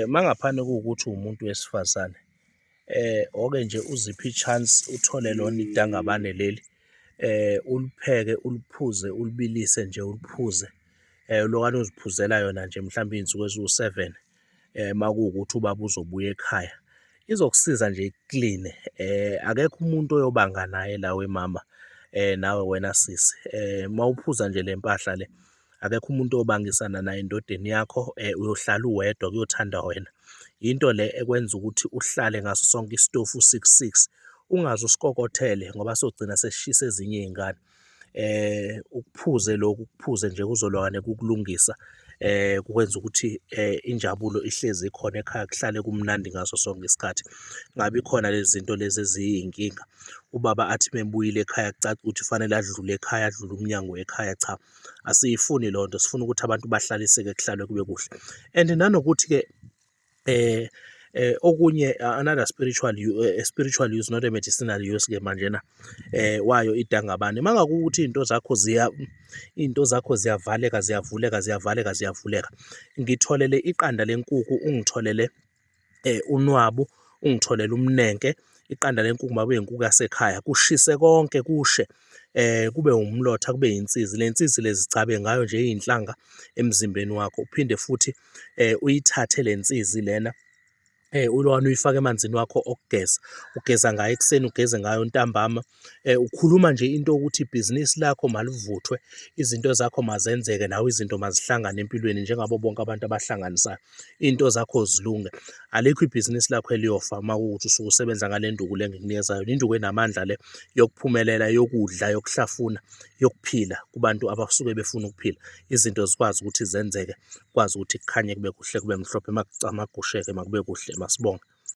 Mangaphane kuwukuthi uwumuntu wesifazane, oke nje uziphe i-chance uthole lona idangabane leli, ulipheke, uliphuze, ulibilise nje uliphuze. Lokane uziphuzela yona nje mhlawumbe iy'nsuku eziwu-7, makuwukuthi ubaba uzobuya ekhaya. Izokusiza nje ikukline. Akekho umuntu oyobanga naye la wemama, nawe wena sisi. Mawuphuza nje le mpahla le, akekho umuntu oyobangisana naye endodeni yakho, uyohlala uwedwa kuyothanda wena. Yinto le ekwenza ukuthi uhlale ngaso sonke isitofu u-6-6, ungaze usikokothele ngoba sogcina sesishisa ezinye iy'ngane. Ukuphuze lokhu, ukuphuze nje kuzolwane kukulungisa, kukwenza ukuthi injabulo ihlezi ikhona ekhaya, kuhlale kumnandi ngaso sonke isikhathi. Kungabi khona lezi zinto lezi eziyinkinga. Ubaba athi mebuyile ekhaya kucace ukuthi kufanele adlule ekhaya, adlule umnyango wekhaya. Cha, asiyifuni leyo nto, sifuna ukuthi abantu bahlaliseke, kuhlalwe kube kuhle. And nanokuthi-ke okunye, another spiritual use, not a medicinal use-ke manjena wayo idangabane. Uma ngakukuthi iy'nto zakho ziyavaleka, ziyavuleka, ziyavaleka, ziyavuleka, ngitholele iqanda lenkukhu, ungitholele unwabu, ungitholele umnenke. Iqanda lenkukhu uma kuyinkukhu yasekhaya, kushise konke kushe, kube umlotha, kube insizi. Le nsizi lezi zicabe ngayo nje iy'nhlanga emzimbeni wakho. Uphinde futhi uyithathe le nsizi lena, ulokwane uyifake emanzini wakho okugeza, ugeza ngayo ekuseni, ugeze ngayo ntambama. Ukhuluma nje into yokuthi ibhizinisi lakho malivuthwe, izinto zakho mazenzeke, nawe izinto mazihlangane empilweni njengabo bonke abantu abahlanganisayo, iy'nto zakho zilunge. Alikho ibhizinisi lakho eliyofa uma kuwukuthi usuke usebenza ngale nduku le engikunikeza yona. Induku enamandla le yokuphumelela, yokudla, yokuhlafuna, yokuphila kubantu abasuke befuna ukuphila. Izinto zikwazi ukuthi zenzeke, kwazi ukuthi kukhanye kube kuhle, kube mhlophe, makugusheke makube kuhle. Masibonge.